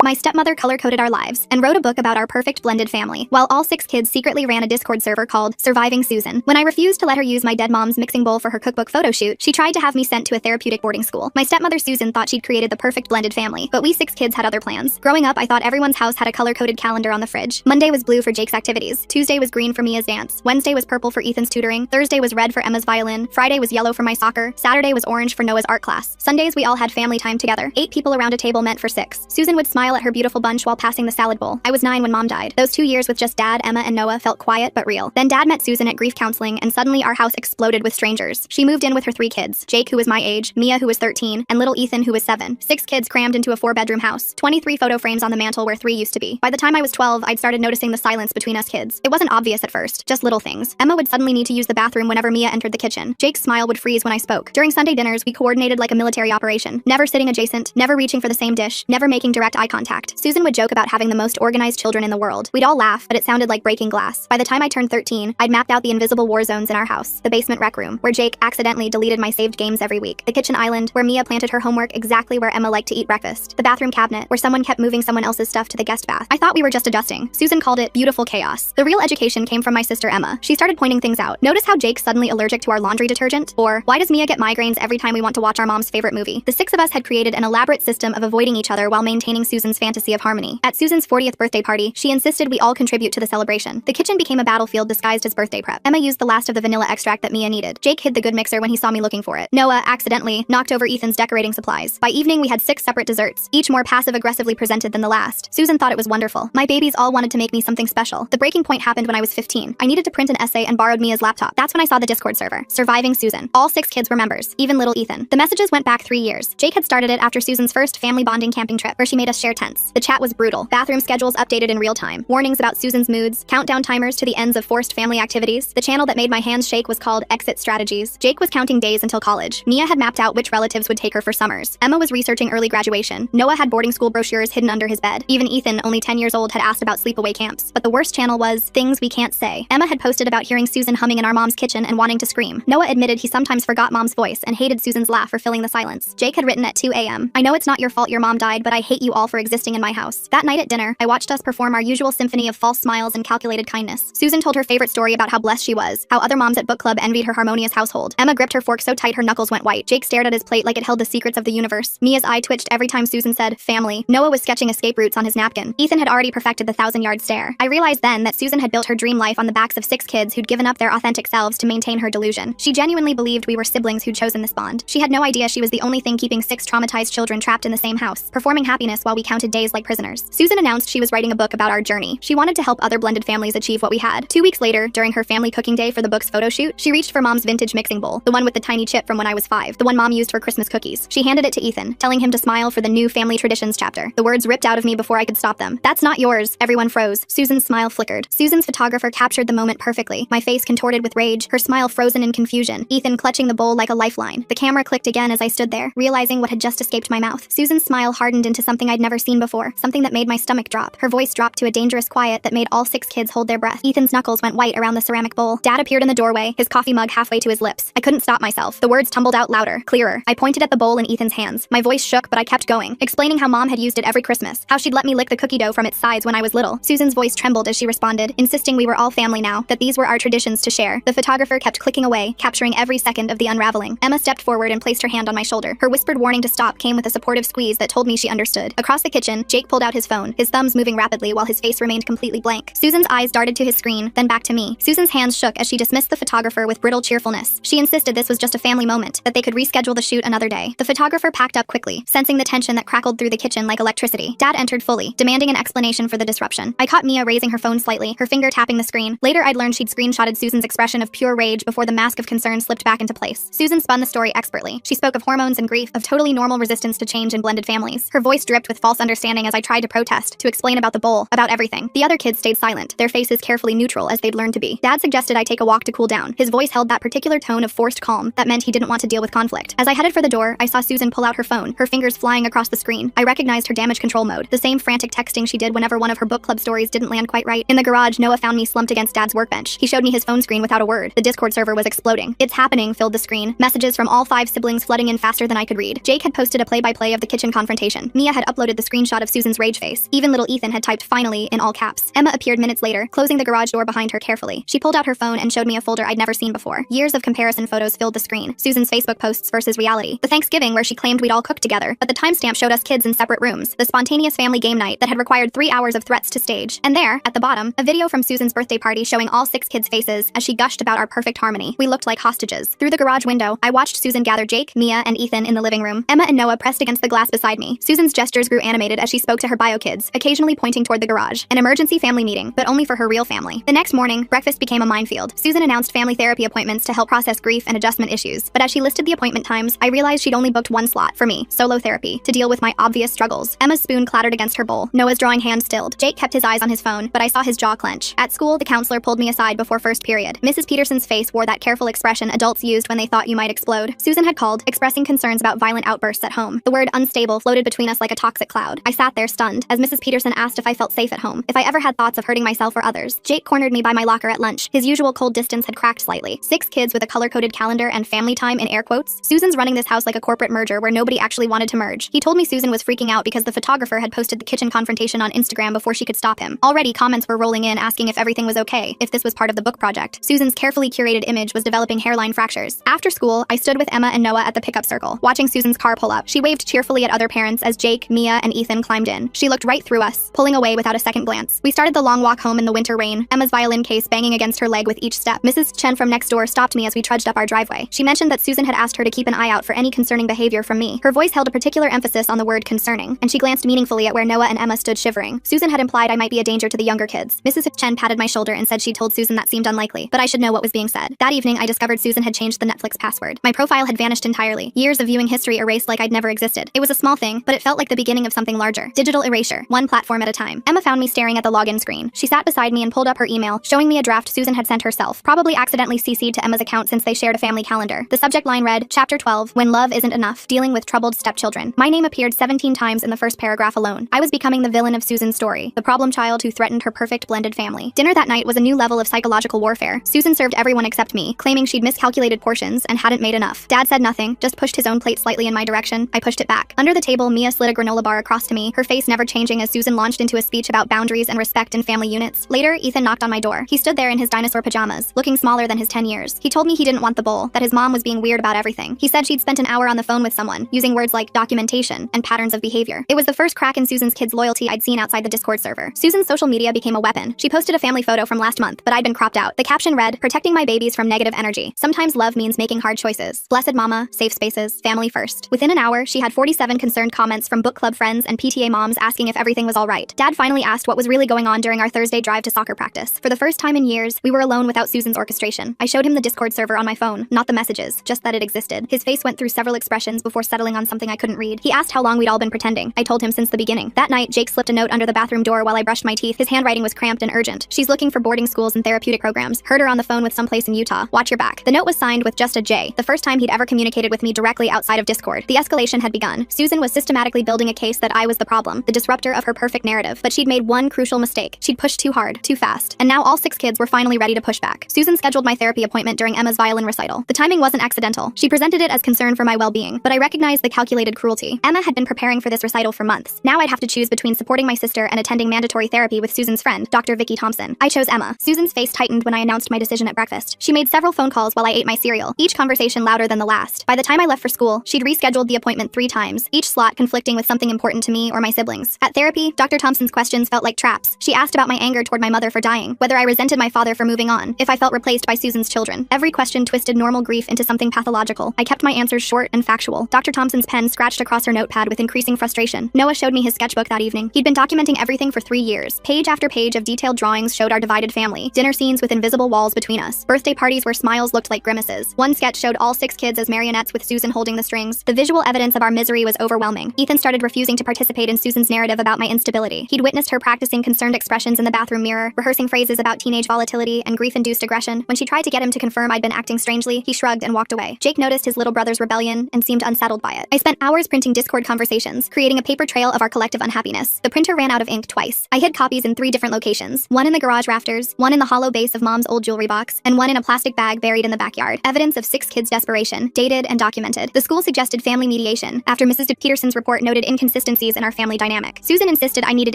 My stepmother color-coded our lives and wrote a book about our perfect blended family, while all 6 kids secretly ran a Discord server called Surviving Susan. When I refused to let her use my dead mom's mixing bowl for her cookbook photo shoot, she tried to have me sent to a therapeutic boarding school. My stepmother Susan thought she'd created the perfect blended family, but we 6 kids had other plans. Growing up, I thought everyone's house had a color-coded calendar on the fridge. Monday was blue for Jake's activities. Tuesday was green for Mia's dance. Wednesday was purple for Ethan's tutoring. Thursday was red for Emma's violin. Friday was yellow for my soccer. Saturday was orange for Noah's art class. Sundays we all had family time together. 8 people around a table meant for 6. Susan would smile at her beautiful bunch while passing the salad bowl. I was 9 when Mom died. Those 2 years with just Dad, Emma, and Noah felt quiet but real. Then Dad met Susan at grief counseling, and suddenly our house exploded with strangers. She moved in with her 3 kids, Jake, who was my age, Mia, who was 13, and little Ethan, who was 7. 6 kids crammed into a 4-bedroom house. 23 photo frames on the mantle where 3 used to be. By the time I was 12, I'd started noticing the silence between us kids. It wasn't obvious at first, just little things. Emma would suddenly need to use the bathroom whenever Mia entered the kitchen. Jake's smile would freeze when I spoke. During Sunday dinners, we coordinated like a military operation. Never sitting adjacent, never reaching for the same dish, never making direct eye contact. Susan would joke about having the most organized children in the world. We'd all laugh, but it sounded like breaking glass. By the time I turned 13, I'd mapped out the invisible war zones in our house. The basement rec room, where Jake accidentally deleted my saved games every week. The kitchen island, where Mia planted her homework exactly where Emma liked to eat breakfast. The bathroom cabinet, where someone kept moving someone else's stuff to the guest bath. I thought we were just adjusting. Susan called it beautiful chaos. The real education came from my sister Emma. She started pointing things out. Notice how Jake's suddenly allergic to our laundry detergent? Or, why does Mia get migraines every time we want to watch our mom's favorite movie? The 6 of us had created an elaborate system of avoiding each other while maintaining Susan's fantasy of harmony. At Susan's 40th birthday party, she insisted we all contribute to the celebration. The kitchen became a battlefield disguised as birthday prep. Emma used the last of the vanilla extract that Mia needed. Jake hid the good mixer when he saw me looking for it. Noah, accidentally, knocked over Ethan's decorating supplies. By evening, we had 6 separate desserts, each more passive-aggressively presented than the last. Susan thought it was wonderful. My babies all wanted to make me something special. The breaking point happened when I was 15. I needed to print an essay and borrowed Mia's laptop. That's when I saw the Discord server, Surviving Susan. All 6 kids were members, even little Ethan. The messages went back 3 years. Jake had started it after Susan's first family bonding camping trip, where she made us share tents. The chat was brutal. Bathroom schedules updated in real time. Warnings about Susan's moods, countdown timers to the ends of forced family activities. The channel that made my hands shake was called Exit Strategies. Jake was counting days until college. Mia had mapped out which relatives would take her for summers. Emma was researching early graduation. Noah had boarding school brochures hidden under his bed. Even Ethan, only 10 years old, had asked about sleepaway camps. But the worst channel was Things We Can't Say. Emma had posted about hearing Susan humming in our mom's kitchen and wanting to scream. Noah admitted he sometimes forgot mom's voice and hated Susan's laugh for filling the silence. Jake had written at 2 a.m. I know it's not your fault your mom died, but I hate you all for existing in my house. That night at dinner, I watched us perform our usual symphony of false smiles and calculated kindness. Susan told her favorite story about how blessed she was, how other moms at book club envied her harmonious household. Emma gripped her fork so tight her knuckles went white. Jake stared at his plate like it held the secrets of the universe. Mia's eye twitched every time Susan said, family. Noah was sketching escape routes on his napkin. Ethan had already perfected the 1,000-yard stare. I realized then that Susan had built her dream life on the backs of 6 kids who'd given up their authentic selves to maintain her delusion. She genuinely believed we were siblings who'd chosen this bond. She had no idea she was the only thing keeping 6 traumatized children trapped in the same house, performing happiness while we counted days like prisoners. Susan announced she was writing a book about our journey. She wanted to help other blended families achieve what we had. 2 weeks later, during her family cooking day for the book's photo shoot, she reached for mom's vintage mixing bowl, the one with the tiny chip from when I was 5, the one mom used for Christmas cookies. She handed it to Ethan, telling him to smile for the new family traditions chapter. The words ripped out of me before I could stop them. That's not yours. Everyone froze. Susan's smile flickered. Susan's photographer captured the moment perfectly. My face contorted with rage, her smile frozen in confusion. Ethan clutching the bowl like a lifeline. The camera clicked again as I stood there, realizing what had just escaped my mouth. Susan's smile hardened into something I'd never seen before, something that made my stomach drop. Her voice dropped to a dangerous quiet that made all 6 kids hold their breath. Ethan's knuckles went white around the ceramic bowl. Dad appeared in the doorway, his coffee mug halfway to his lips. I couldn't stop myself. The words tumbled out louder, clearer. I pointed at the bowl in Ethan's hands. My voice shook, but I kept going, explaining how mom had used it every Christmas, how she'd let me lick the cookie dough from its sides when I was little. Susan's voice trembled as she responded, insisting we were all family now, that these were our traditions to share. The photographer kept clicking away, capturing every second of the unraveling. Emma stepped forward and placed her hand on my shoulder. Her whispered warning to stop came with a supportive squeeze that told me she understood. Across the kitchen, Jake pulled out his phone, his thumbs moving rapidly while his face remained completely blank. Susan's eyes darted to his screen, then back to me. Susan's hands shook as she dismissed the photographer with brittle cheerfulness. She insisted this was just a family moment, that they could reschedule the shoot another day. The photographer packed up quickly, sensing the tension that crackled through the kitchen like electricity. Dad entered fully, demanding an explanation for the disruption. I caught Mia raising her phone slightly, her finger tapping the screen. Later, I'd learned she'd screenshotted Susan's expression of pure rage before the mask of concern slipped back into place. Susan spun the story expertly. She spoke of hormones and grief, of totally normal resistance to change in blended families. Her voice dripped with false understanding as I tried to protest, to explain about the bowl, about everything. The other kids stayed silent, their faces carefully neutral as they'd learned to be. Dad suggested I take a walk to cool down. His voice held that particular tone of forced calm that meant he didn't want to deal with conflict. As I headed for the door, I saw Susan pull out her phone, her fingers flying across the screen. I recognized her damage control mode, the same frantic texting she did whenever one of her book club stories didn't land quite right. In the garage, Noah found me slumped against Dad's workbench. He showed me his phone screen without a word. The Discord server was exploding. "It's happening" filled the screen, messages from all 5 siblings flooding in faster than I could read. Jake had posted a play-by-play of the kitchen confrontation. Mia had uploaded the screenshot of Susan's rage face. Even little Ethan had typed "finally" in all caps. Emma appeared minutes later, closing the garage door behind her carefully. She pulled out her phone and showed me a folder I'd never seen before. Years of comparison photos filled the screen. Susan's Facebook posts versus reality. The Thanksgiving where she claimed we'd all cooked together, but the timestamp showed us kids in separate rooms. The spontaneous family game night that had required 3 hours of threats to stage. And there, at the bottom, a video from Susan's birthday party showing all 6 kids' faces as she gushed about our perfect harmony. We looked like hostages. Through the garage window, I watched Susan gather Jake, Mia, and Ethan in the living room. Emma and Noah pressed against the glass beside me. Susan's gestures grew animated as she spoke to her bio kids, occasionally pointing toward the garage. An emergency family meeting, but only for her real family. The next morning, breakfast became a minefield. Susan announced family therapy appointments to help process grief and adjustment issues. But as she listed the appointment times, I realized she'd only booked one slot for me, solo therapy, to deal with my obvious struggles. Emma's spoon clattered against her bowl. Noah's drawing hand stilled. Jake kept his eyes on his phone, but I saw his jaw clench. At school, the counselor pulled me aside before first period. Mrs. Peterson's face wore that careful expression adults used when they thought you might explode. Susan had called, expressing concerns about violent outbursts at home. The word unstable floated between us like a toxic cloud. I sat there stunned, as Mrs. Peterson asked if I felt safe at home, if I ever had thoughts of hurting myself or others. Jake cornered me by my locker at lunch. His usual cold distance had cracked slightly. 6 kids with a color-coded calendar and family time in air quotes. Susan's running this house like a corporate merger where nobody actually wanted to merge. He told me Susan was freaking out because the photographer had posted the kitchen confrontation on Instagram before she could stop him. Already, comments were rolling in asking if everything was okay, if this was part of the book project. Susan's carefully curated image was developing hairline fractures. After school, I stood with Emma and Noah at the pickup circle, watching Susan's car pull up. She waved cheerfully at other parents as Jake, Mia, and Ethan climbed in. She looked right through us, pulling away without a second glance. We started the long walk home in the winter rain, Emma's violin case banging against her leg with each step. Mrs. Chen from next door stopped me as we trudged up our driveway. She mentioned that Susan had asked her to keep an eye out for any concerning behavior from me. Her voice held a particular emphasis on the word concerning, and she glanced meaningfully at where Noah and Emma stood shivering. Susan had implied I might be a danger to the younger kids. Mrs. Chen patted my shoulder and said she'd told Susan that seemed unlikely, but I should know what was being said. That evening, I discovered Susan had changed the Netflix password. My profile had vanished entirely. Years of viewing history erased like I'd never existed. It was a small thing, but it felt like the beginning of something larger. Digital erasure, one platform at a time. Emma found me staring at the login screen. She sat beside me and pulled up her email, showing me a draft Susan had sent herself, probably accidentally CC'd to Emma's account since they shared a family calendar. The subject line read, Chapter 12, When Love Isn't Enough, Dealing with Troubled Stepchildren. My name appeared 17 times in the first paragraph alone. I was becoming the villain of Susan's story, the problem child who threatened her perfect blended family. Dinner that night was a new level of psychological warfare. Susan served everyone except me, claiming she'd miscalculated portions and hadn't made enough. Dad said nothing, just pushed his own plate slightly in my direction. I pushed it back. Under the table, Mia slid a granola bar across to me, her face never changing as Susan launched into a speech about boundaries and respect in family units. Later, Ethan knocked on my door. He stood there in his dinosaur pajamas, looking smaller than his 10 years. He told me he didn't want the bowl, that his mom was being weird about everything. He said she'd spent an hour on the phone with someone, using words like documentation and patterns of behavior. It was the first crack in Susan's kids' loyalty I'd seen outside the Discord server. Susan's social media became a weapon. She posted a family photo from last month, but I'd been cropped out. The caption read, Protecting my babies from negative energy. Sometimes love means making hard choices. Blessed mama, safe spaces, family first. Within an hour, she had 47 concerned comments from book club friends and PTA moms asking if everything was all right. Dad finally asked what was really going on during our Thursday drive to soccer practice. For the first time in years, we were alone without Susan's orchestration. I showed him the Discord server on my phone, not the messages, just that it existed. His face went through several expressions before settling on something I couldn't read. He asked how long we'd all been pretending. I told him since the beginning. That night, Jake slipped a note under the bathroom door while I brushed my teeth. His handwriting was cramped and urgent. She's looking for boarding schools and therapeutic programs. Heard her on the phone with someplace in Utah. Watch your back. The note was signed with just a J, the first time he'd ever communicated with me directly outside of Discord. The escalation had begun. Susan was systematically building a case that I was the problem, the disruptor of her perfect narrative. But she'd made one crucial mistake. She'd pushed too hard, too fast. And now all 6 kids were finally ready to push back. Susan scheduled my therapy appointment during Emma's violin recital. The timing wasn't accidental. She presented it as concern for my well-being, but I recognized the calculated cruelty. Emma had been preparing for this recital for months. Now I'd have to choose between supporting my sister and attending mandatory therapy with Susan's friend, Dr. Vicky Thompson. I chose Emma. Susan's face tightened when I announced my decision at breakfast. She made several phone calls while I ate my cereal, each conversation louder than the last. By the time I left for school, she'd rescheduled the appointment 3 times, each slot conflicting with something important to me or my siblings. At therapy, Dr. Thompson's questions felt like traps. She asked about my anger toward my mother for dying, whether I resented my father for moving on, if I felt replaced by Susan's children. Every question twisted normal grief into something pathological. I kept my answers short and factual. Dr. Thompson's pen scratched across her notepad with increasing frustration. Noah showed me his sketchbook that evening. He'd been documenting everything for 3 years. Page after page of detailed drawings showed our divided family, dinner scenes with invisible walls between us, birthday parties where smiles looked like grimaces. One sketch showed all 6 kids as marionettes with Susan holding the strings. The visual evidence of our misery was overwhelming. Ethan started refusing to participate in Susan's narrative about my instability. He'd witnessed her practicing concerned expressions in the bathroom mirror, rehearsing phrases about teenage volatility and grief-induced aggression. When she tried to get him to confirm I'd been acting strangely, he shrugged and walked away. Jake noticed his little brother's rebellion and seemed unsettled by it. I spent hours printing Discord conversations, creating a paper trail of our collective unhappiness. The printer ran out of ink twice. I hid copies in 3 different locations, one in the garage rafters, one in the hollow base of Mom's old jewelry box, and one in a plastic bag buried in the backyard. Evidence of 6 kids' desperation, dated and documented. The school suggested family mediation, after Mrs. Peterson's report noted inconsistencies inconsistencies in our family dynamic. Susan insisted I needed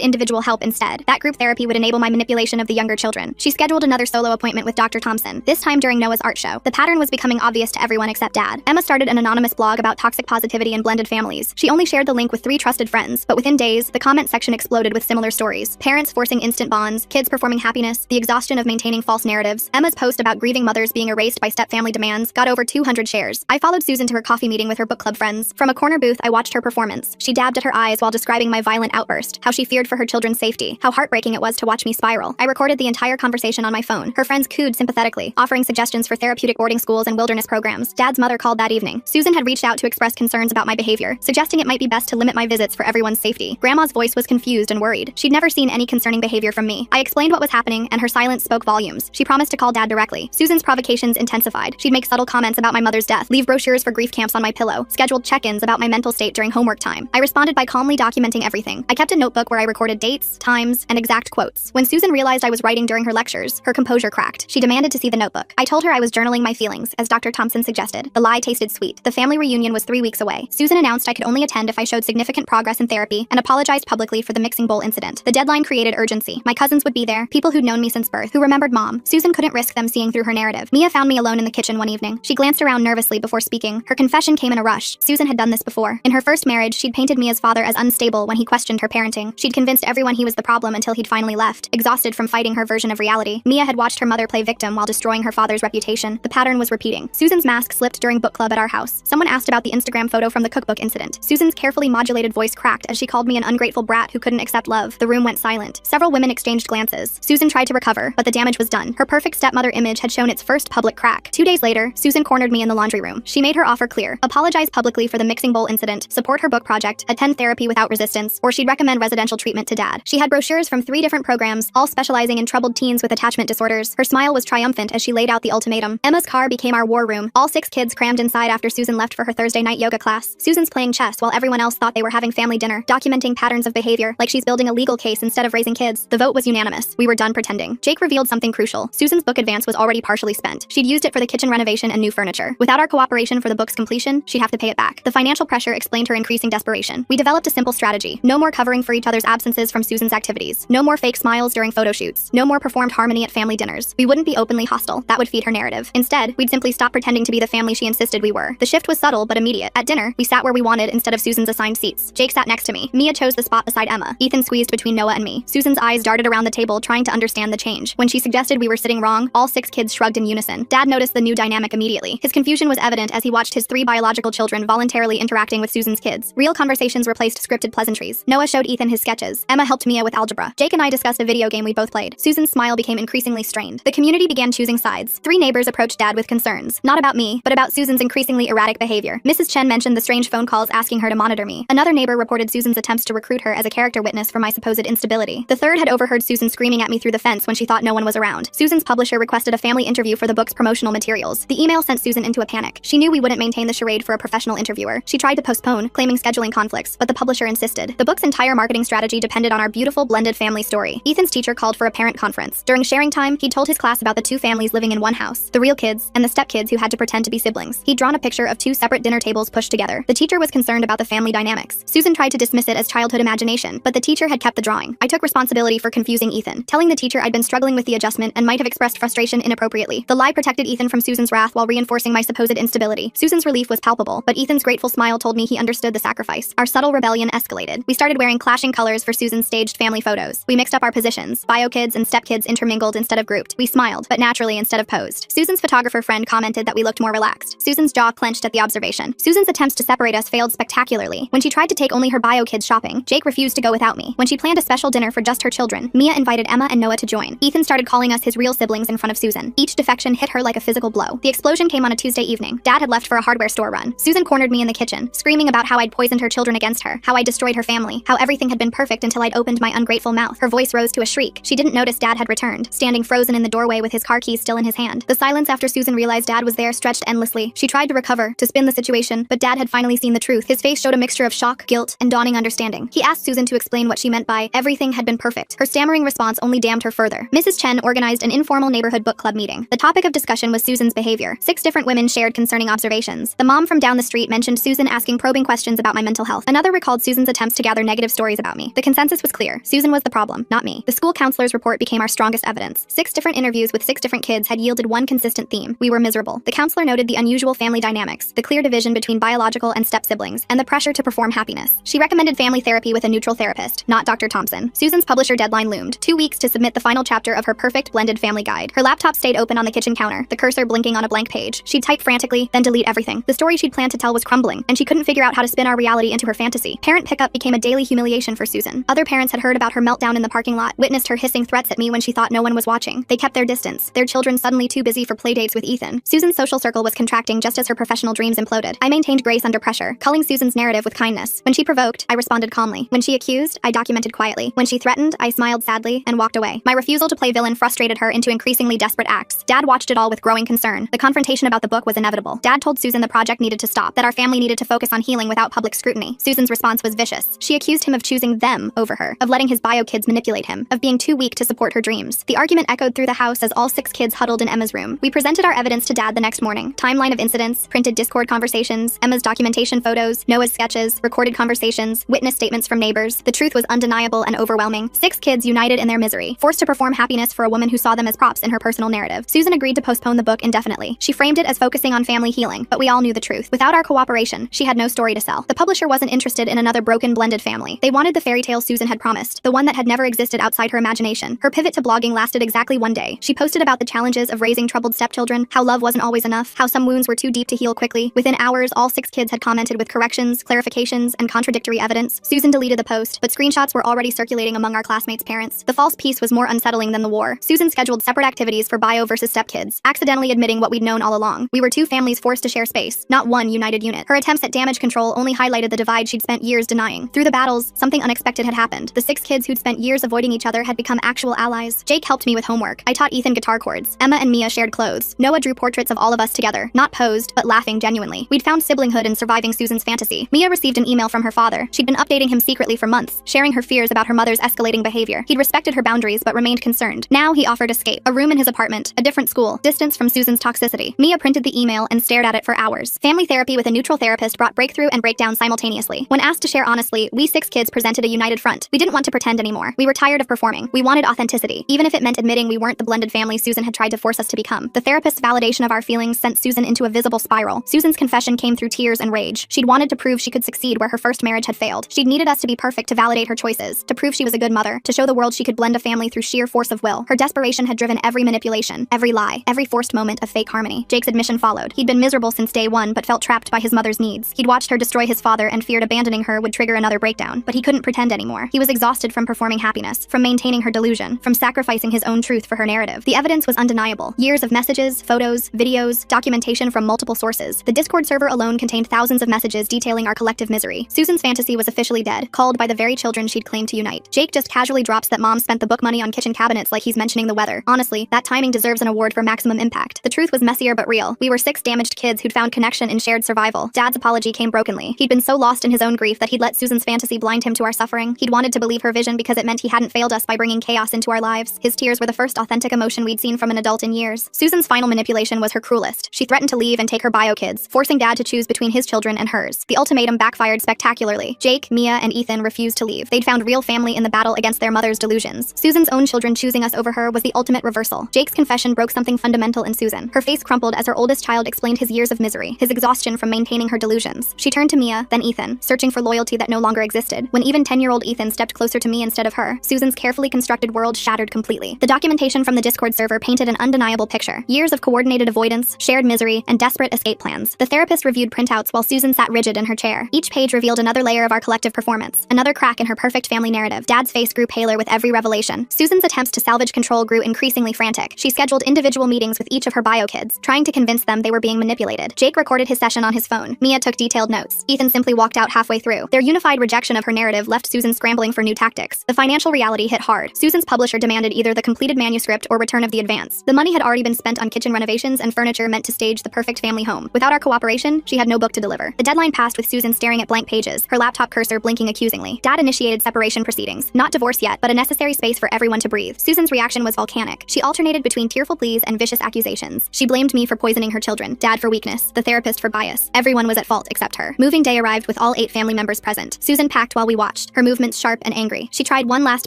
individual help instead. That group therapy would enable my manipulation of the younger children. She scheduled another solo appointment with Dr. Thompson, this time during Noah's art show. The pattern was becoming obvious to everyone except Dad. Emma started an anonymous blog about toxic positivity and blended families. She only shared the link with 3 trusted friends, but within days, the comment section exploded with similar stories. Parents forcing instant bonds, kids performing happiness, the exhaustion of maintaining false narratives. Emma's post about grieving mothers being erased by step-family demands got over 200 shares. I followed Susan to her coffee meeting with her book club friends. From a corner booth, I watched her performance. She dabbed at her eyes while describing my violent outburst, how she feared for her children's safety, how heartbreaking it was to watch me spiral. I recorded the entire conversation on my phone. Her friends cooed sympathetically, offering suggestions for therapeutic boarding schools and wilderness programs. Dad's mother called that evening. Susan had reached out to express concerns about my behavior, suggesting it might be best to limit my visits for everyone's safety. Grandma's voice was confused and worried. She'd never seen any concerning behavior from me. I explained what was happening, and her silence spoke volumes. She promised to call Dad directly. Susan's provocations intensified. She'd make subtle comments about my mother's death, leave brochures for grief camps on my pillow, scheduled check-ins about my mental state during homework time. I responded by calmly documenting everything. I kept a notebook where I recorded dates, times, and exact quotes. When Susan realized I was writing during her lectures, her composure cracked. She demanded to see the notebook. I told her I was journaling my feelings, as Dr. Thompson suggested. The lie tasted sweet. The family reunion was 3 weeks away. Susan announced I could only attend if I showed significant progress in therapy and apologized publicly for the mixing bowl incident. The deadline created urgency. My cousins would be there, people who'd known me since birth, who remembered Mom. Susan couldn't risk them seeing through her narrative. Mia found me alone in the kitchen one evening. She glanced around nervously before speaking. Her confession came in a rush. Susan had done this before. In her first marriage, she'd painted Mia's father as unstable when he questioned her parenting. She'd convinced everyone he was the problem until he'd finally left, exhausted from fighting her version of reality. Mia had watched her mother play victim while destroying her father's reputation. The pattern was repeating. Susan's mask slipped during book club at our house. Someone asked about the Instagram photo from the cookbook incident. Susan's carefully modulated voice cracked as she called me an ungrateful brat who couldn't accept love. The room went silent. Several women exchanged glances. Susan tried to recover, but the damage was done. Her perfect stepmother image had shown its first public crack. 2 days later, Susan cornered me in the laundry room. She made her offer clear. Apologize publicly for the mixing bowl incident, support her book project, attend therapy without resistance, or she'd recommend residential treatment to Dad. She had brochures from 3 different programs, all specializing in troubled teens with attachment disorders. Her smile was triumphant as she laid out the ultimatum. Emma's car became our war room. All 6 kids crammed inside after Susan left for her Thursday night yoga class. Susan's playing chess while everyone else thought they were having family dinner, documenting patterns of behavior, like she's building a legal case instead of raising kids. The vote was unanimous. We were done pretending. Jake revealed something crucial. Susan's book advance was already partially spent. She'd used it for the kitchen renovation and new furniture. Without our cooperation for the book's completion, she'd have to pay it back. The financial pressure explained her increasing desperation. We developed a simple strategy. No more covering for each other's absences from Susan's activities. No more fake smiles during photo shoots. No more performed harmony at family dinners. We wouldn't be openly hostile. That would feed her narrative. Instead, we'd simply stop pretending to be the family she insisted we were. The shift was subtle but immediate. At dinner, we sat where we wanted instead of Susan's assigned seats. Jake sat next to me. Mia chose the spot beside Emma. Ethan squeezed between Noah and me. Susan's eyes darted around the table trying to understand the change. When she suggested we were sitting wrong, all 6 kids shrugged in unison. Dad noticed the new dynamic immediately. His confusion was evident as he watched his 3 biological children voluntarily interacting with Susan's kids. Real conversations replaced scripted pleasantries. Noah showed Ethan his sketches. Emma helped Mia with algebra. Jake and I discussed a video game we both played. Susan's smile became increasingly strained. The community began choosing sides. 3 neighbors approached Dad with concerns. Not about me, but about Susan's increasingly erratic behavior. Mrs. Chen mentioned the strange phone calls asking her to monitor me. Another neighbor reported Susan's attempts to recruit her as a character witness for my supposed instability. The third had overheard Susan screaming at me through the fence when she thought no one was around. Susan's publisher requested a family interview for the book's promotional materials. The email sent Susan into a panic. She knew we wouldn't maintain the charade for a professional interviewer. She tried to postpone, claiming scheduling conflicts, but the publisher insisted. The book's entire marketing strategy depended on our beautiful blended family story. Ethan's teacher called for a parent conference. During sharing time, he told his class about the 2 families living in one house, the real kids and the stepkids who had to pretend to be siblings. He'd drawn a picture of 2 separate dinner tables pushed together. The teacher was concerned about the family dynamics. Susan tried to dismiss it as childhood imagination, but the teacher had kept the drawing. I took responsibility for confusing Ethan, telling the teacher I'd been struggling with the adjustment and might have expressed frustration inappropriately. The lie protected Ethan from Susan's wrath while reinforcing my supposed instability. Susan's relief was palpable, but Ethan's grateful smile told me he understood the sacrifice. Our subtle rebellion escalated. We started wearing clashing colors for Susan's staged family photos. We mixed up our positions. Bio kids and step kids intermingled instead of grouped. We smiled, but naturally instead of posed. Susan's photographer friend commented that we looked more relaxed. Susan's jaw clenched at the observation. Susan's attempts to separate us failed spectacularly. When she tried to take only her bio kids shopping, Jake refused to go without me. When she planned a special dinner for just her children, Mia invited Emma and Noah to join. Ethan started calling us his real siblings in front of Susan. Each defection hit her like a physical blow. The explosion came on a Tuesday evening. Dad had left for a hardware store run. Susan cornered me in the kitchen, screaming about how I'd poisoned her children against her, how I destroyed her family, how everything had been perfect until I'd opened my ungrateful mouth. Her voice rose to a shriek. She didn't notice Dad had returned, standing frozen in the doorway with his car keys still in his hand. The silence after Susan realized Dad was there stretched endlessly. She tried to recover, to spin the situation, but Dad had finally seen the truth. His face showed a mixture of shock, guilt, and dawning understanding. He asked Susan to explain what she meant by everything had been perfect. Her stammering response only damned her further. Mrs. Chen organized an informal neighborhood book club meeting. The topic of discussion was Susan's behavior. 6 different women shared concerning observations. The mom from down the street mentioned Susan asking probing questions about my mental health. Another recalled called Susan's attempts to gather negative stories about me. The consensus was clear. Susan was the problem, not me. The school counselor's report became our strongest evidence. 6 different interviews with 6 different kids had yielded one consistent theme. We were miserable. The counselor noted the unusual family dynamics, the clear division between biological and step siblings, and the pressure to perform happiness. She recommended family therapy with a neutral therapist, not Dr. Thompson. Susan's publisher deadline loomed. 2 weeks to submit the final chapter of her perfect blended family guide. Her laptop stayed open on the kitchen counter, the cursor blinking on a blank page. She'd type frantically, then delete everything. The story she'd planned to tell was crumbling, and she couldn't figure out how to spin our reality into her fantasy. Parent pickup became a daily humiliation for Susan. Other parents had heard about her meltdown in the parking lot, witnessed her hissing threats at me when she thought no one was watching. They kept their distance, their children suddenly too busy for playdates with Ethan. Susan's social circle was contracting just as her professional dreams imploded. I maintained grace under pressure, culling Susan's narrative with kindness. When she provoked, I responded calmly. When she accused, I documented quietly. When she threatened, I smiled sadly and walked away. My refusal to play villain frustrated her into increasingly desperate acts. Dad watched it all with growing concern. The confrontation about the book was inevitable. Dad told Susan the project needed to stop, that our family needed to focus on healing without public scrutiny. Susan's response was vicious. She accused him of choosing them over her, of letting his bio kids manipulate him, of being too weak to support her dreams. The argument echoed through the house as all 6 kids huddled in Emma's room. We presented our evidence to Dad the next morning. Timeline of incidents, printed Discord conversations, Emma's documentation photos, Noah's sketches, recorded conversations, witness statements from neighbors. The truth was undeniable and overwhelming. 6 kids united in their misery, forced to perform happiness for a woman who saw them as props in her personal narrative. Susan agreed to postpone the book indefinitely. She framed it as focusing on family healing, but we all knew the truth. Without our cooperation, she had no story to sell. The publisher wasn't interested in another broken blended family. They wanted the fairy tale Susan had promised, the one that had never existed outside her imagination. Her pivot to blogging lasted exactly 1 day. She posted about the challenges of raising troubled stepchildren, how love wasn't always enough, how some wounds were too deep to heal quickly. Within hours, all 6 kids had commented with corrections, clarifications, and contradictory evidence. Susan deleted the post, but screenshots were already circulating among our classmates' parents. The false peace was more unsettling than the war. Susan scheduled separate activities for bio versus stepkids, accidentally admitting what we'd known all along. We were 2 families forced to share space, not one united unit. Her attempts at damage control only highlighted the divide she'd spent years denying. Through the battles, something unexpected had happened. The 6 kids who'd spent years avoiding each other had become actual allies. Jake helped me with homework. I taught Ethan guitar chords. Emma and Mia shared clothes. Noah drew portraits of all of us together, not posed, but laughing genuinely. We'd found siblinghood in surviving Susan's fantasy. Mia received an email from her father. She'd been updating him secretly for months, sharing her fears about her mother's escalating behavior. He'd respected her boundaries but remained concerned. Now he offered escape. A room in his apartment, a different school, distance from Susan's toxicity. Mia printed the email and stared at it for hours. Family therapy with a neutral therapist brought breakthrough and breakdown simultaneously. When asked to share honestly, we 6 kids presented a united front. We didn't want to pretend anymore. We were tired of performing. We wanted authenticity, even if it meant admitting we weren't the blended family Susan had tried to force us to become. The therapist's validation of our feelings sent Susan into a visible spiral. Susan's confession came through tears and rage. She'd wanted to prove she could succeed where her first marriage had failed. She'd needed us to be perfect to validate her choices, to prove she was a good mother, to show the world she could blend a family through sheer force of will. Her desperation had driven every manipulation, every lie, every forced moment of fake harmony. Jake's admission followed. He'd been miserable since day one, but felt trapped by his mother's needs. He'd watched her destroy his father and feared abandoning her would trigger another breakdown, but he couldn't pretend anymore. He was exhausted from performing happiness, from maintaining her delusion, from sacrificing his own truth for her narrative. The evidence was undeniable. Years of messages, photos, videos, documentation from multiple sources. The Discord server alone contained thousands of messages detailing our collective misery. Susan's fantasy was officially dead, called by the very children she'd claimed to unite. Jake just casually drops that mom spent the book money on kitchen cabinets like he's mentioning the weather. Honestly, that timing deserves an award for maximum impact. The truth was messier but real. We were 6 damaged kids who'd found connection in shared survival. Dad's apology came brokenly. He'd been so lost in his own grief that he'd let Susan's fantasy blind him to our suffering. He'd wanted to believe her vision because it meant he hadn't failed us by bringing chaos into our lives. His tears were the first authentic emotion we'd seen from an adult in years. Susan's final manipulation was her cruelest. She threatened to leave and take her bio kids, forcing Dad to choose between his children and hers. The ultimatum backfired spectacularly. Jake, Mia, and Ethan refused to leave. They'd found real family in the battle against their mother's delusions. Susan's own children choosing us over her was the ultimate reversal. Jake's confession broke something fundamental in Susan. Her face crumpled as her oldest child explained his years of misery, his exhaustion from maintaining her delusions. She turned to Mia, then Ethan, searching for loyalty that no longer existed. When even 10-year-old Ethan stepped closer to me instead of her, Susan's carefully constructed world shattered completely. The documentation from the Discord server painted an undeniable picture. Years of coordinated avoidance, shared misery, and desperate escape plans. The therapist reviewed printouts while Susan sat rigid in her chair. Each page revealed another layer of our collective performance, another crack in her perfect family narrative. Dad's face grew paler with every revelation. Susan's attempts to salvage control grew increasingly frantic. She scheduled individual meetings with each of her bio kids, trying to convince them they were being manipulated. Jake recorded his session on his phone. Mia took detailed notes. Ethan simply walked out halfway through. Their unified rejection of her narrative left Susan scrambling for new tactics. The financial reality hit hard. Susan's publisher demanded either the completed manuscript or return of the advance. The money had already been spent on kitchen renovations and furniture meant to stage the perfect family home. Without our cooperation, she had no book to deliver. The deadline passed with Susan staring at blank pages, her laptop cursor blinking accusingly. Dad initiated separation proceedings. Not divorce yet, but a necessary space for everyone to breathe. Susan's reaction was volcanic. She alternated between tearful pleas and vicious accusations. She blamed me for poisoning her children, Dad for weakness, the therapist for bias. Everyone was at fault except her. Moving day arrived with all 8 family members present. Susan packed while we watched, her movements sharp and angry. She tried one last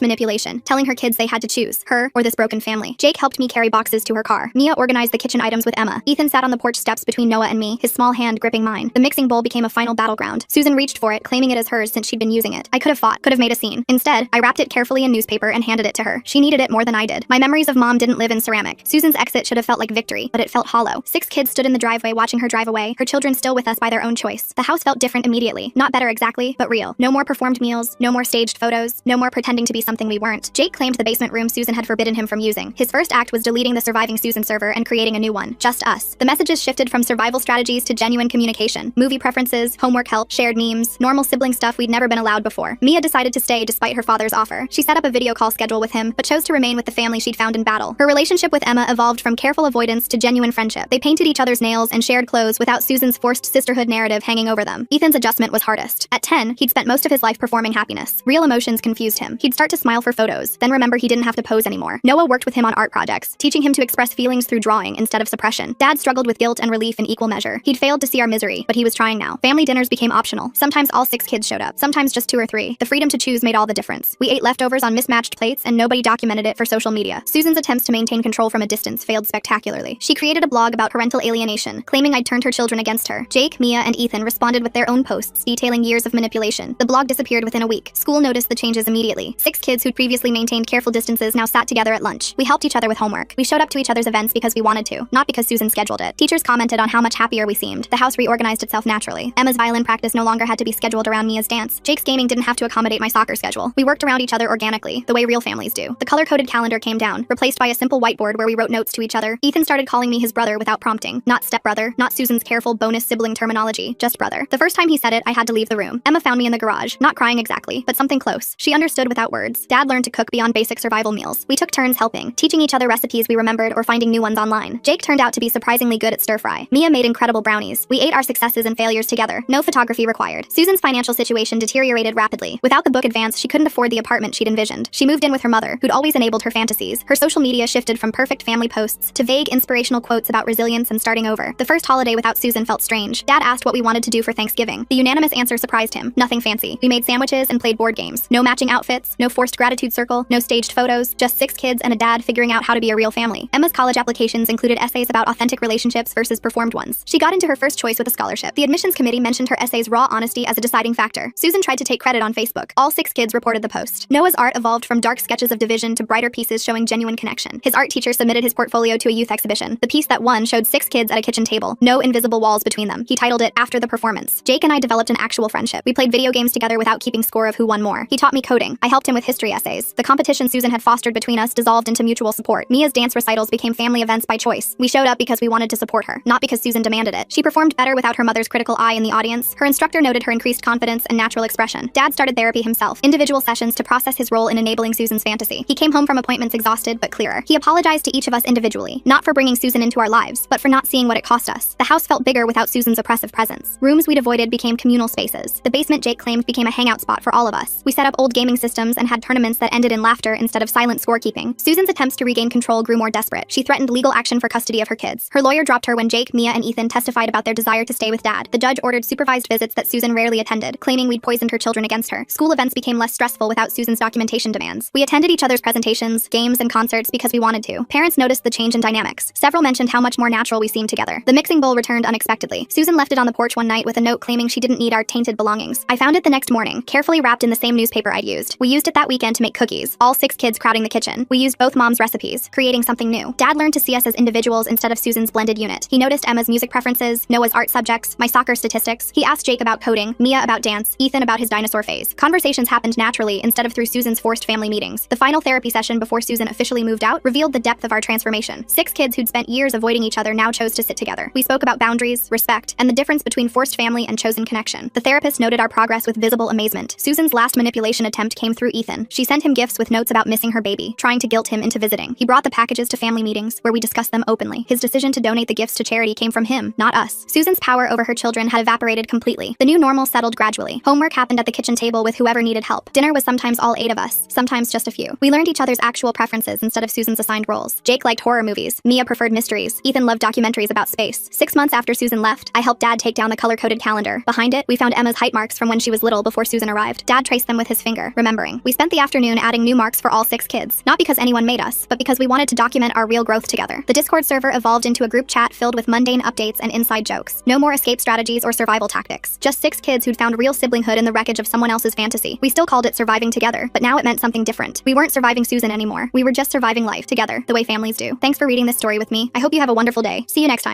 manipulation, telling her kids they had to choose, her or this broken family. Jake helped me carry boxes to her car. Mia organized the kitchen items with Emma. Ethan sat on the porch steps between Noah and me, his small hand gripping mine. The mixing bowl became a final battleground. Susan reached for it, claiming it as hers since she'd been using it. I could have fought, could have made a scene. Instead, I wrapped it carefully in newspaper and handed it to her. She needed it more than I did. My memories of mom didn't live in ceramic. Susan's exit should have felt like victory, but it felt hollow. 6 kids stood in the driveway watching her drive away, her children still with us by their own choice. The house felt different immediately. Not better exactly, but real. No more performed meals, no more staged photos, no more pretending to be something we weren't. Jake claimed the basement room Susan had forbidden him from using. His first act was deleting the surviving Susan server and creating a new one. Just us. The messages shifted from survival strategies to genuine communication. Movie preferences, homework help, shared memes, normal sibling stuff we'd never been allowed before. Mia decided to stay despite her father's offer. She set up a video call schedule with him, but chose to remain with the family she'd found in battle. Her relationship with Emma evolved from careful avoidance to genuine friendship. They painted each other's nails and shared clothes without Susan's forced sisterhood narrative hanging over them. Ethan's adjustment was hardest. At 10, he'd spent most of his life performing happiness. Real emotions confused him. He'd start to smile for photos, then remember he didn't have to pose anymore. Noah worked with him on art projects, teaching him to express feelings through drawing instead of suppression. Dad struggled with guilt and relief in equal measure. He'd failed to see our misery, but he was trying now. Family dinners became optional. Sometimes all 6 kids showed up, sometimes just 2 or 3. The freedom to choose made all the difference. We ate leftovers on mismatched plates and nobody documented it for social media. Susan's attempts to maintain control from a distance failed spectacularly. She created a blog about parental alienation, claiming I'd turned her children against her. Jake, Mia, and Ethan responded with their own posts detailing years of manipulation. The blog disappeared within a week. School noticed the changes immediately. 6 kids who'd previously maintained careful distances now sat together at lunch. We helped each other with homework. We showed up to each other's events because we wanted to, not because Susan scheduled it. Teachers commented on how much happier we seemed. The house reorganized itself naturally. Emma's violin practice no longer had to be scheduled around Mia's dance. Jake's gaming didn't have to accommodate my soccer schedule. We worked around each other organically, the way real families do. The color-coded calendar came down, replaced by a simple whiteboard where we wrote notes to each other. Ethan started calling me his brother without prompting. Not stepbrother, not Susan's careful bonus sibling terminology, just brother. The first time he said it, I had to leave the room. Emma found me in the garage, not crying exactly, but something close. She understood without words. Dad learned to cook beyond basic survival meals. We took turns helping, teaching each other recipes we remembered or finding new ones online. Jake turned out to be surprisingly good at stir-fry. Mia made incredible brownies. We ate our successes and failures together. No photography required. Susan's financial situation deteriorated rapidly. Without the book advance, she couldn't afford the apartment she'd envisioned. She moved in with her mother, who'd always enabled her fantasies. Her social media shifted from perfect family posts to vague inspirational quotes about resilience and starting over. The first holiday without Susan felt strange. Dad asked what we wanted to do for Thanksgiving. The unanimous answer surprised him. Nothing fancy. We made sandwiches and played board games. No matching outfits, no forced gratitude circle, no staged photos, just 6 kids and a dad figuring out how to be a real family. Emma's college applications included essays about authentic relationships versus performed ones. She got into her first choice with a scholarship. The admissions committee mentioned her essay's raw honesty as a deciding factor. Susan tried to take credit on Facebook. All 6 kids reported the post. Noah's art evolved from dark sketches of division to brighter pieces showing genuine connection. His art teacher submitted his portfolio to a youth exhibition. The piece that won showed 6 kids at a kitchen table, no invisible walls between them. He titled it After the Performance. Jake and I developed an actual friendship. We played video games together without keeping score of who won more. He taught me coding. I helped him with history essays. The competition Susan had fostered between us dissolved into mutual support. Mia's dance recitals became family events by choice. We showed up because we wanted to support her, not because Susan demanded it. She performed better without her mother's critical eye in the audience. Her instructor noted her increased confidence and natural expression. Dad started therapy himself, individual sessions to process his role in enabling Susan's fantasy. He came home from appointments exhausted but clearer. He apologized to each of us individually, not for bringing Susan into our lives, but for not seeing what it cost us. The house felt bigger without Susan's oppressive presence. Rooms we'd avoided became communal spaces. The basement, Jake claimed, became a hangout spot for all of us. We set up old gaming systems and had tournaments that ended in laughter instead of silent scorekeeping. Susan's attempts to regain control grew more desperate. She threatened legal action for custody of her kids. Her lawyer dropped her when Jake, Mia, and Ethan testified about their desire to stay with Dad. The judge ordered supervised visits that Susan rarely attended, claiming we'd poisoned her children against her. School events became less stressful without Susan's documentation demands. We attended each other's presentations, games, and concerts because we wanted to. Parents noticed the change in dynamics. Several mentioned how much more natural we seemed together. The mixing bowl returned unexpectedly. Susan left it on the porch one night with a note claiming she didn't need our tainted belongings. I found it the next morning, carefully wrapped in the same newspaper I'd used. We used it that weekend to make cookies, all 6 kids crowding the kitchen. We used both moms' recipes, creating something new. Dad learned to see us as individuals instead of Susan's blended unit. He noticed Emma's music preferences, Noah's art subjects, my soccer statistics. He asked Jake about coding, Mia about dance, Ethan about his dinosaur phase. Conversations happened naturally instead of through Susan's forced family meetings. The final therapy session before Susan officially moved out revealed the depth of our transformation. 6 kids who'd spent years avoiding each other now chose to sit together. We spoke about boundaries, respect, and the difference between forced family and chosen connection. The therapist noted our progress with visible amazement. Susan's last manipulation attempt came through Ethan. She sent him gifts with notes about missing her baby, trying to guilt him into visiting. He brought the packages to family meetings, where we discussed them openly. His decision to donate the gifts to charity came from him, not us. Susan's power over her children had evaporated completely. The new normal settled gradually. Homework happened at the kitchen table with whoever needed help. Dinner was sometimes all 8 of us, sometimes just a few. We learned each other's actual preferences instead of Susan's assigned roles. Jake liked horror movies. Mia preferred mysteries. Ethan loved documentaries about space. 6 months after Susan left, I helped Dad take down the color-coded calendar. Behind it, we found Emma's height marks from when she was little before Susan arrived. Dad traced them with his finger, remembering. We spent the afternoon adding new marks for all 6 kids, not because anyone made us, but because we wanted to document our real growth together. The Discord server evolved into a group chat filled with mundane updates and inside jokes. No more escape strategies or survival tactics. Just 6 kids who'd found real siblinghood in the wreckage of someone else's fantasy. We still called it surviving together, but now it meant something different. We weren't surviving Susan anymore. We were just surviving life together, the way families do. Thanks for reading this story with me. I hope you have a wonderful day. See you next time.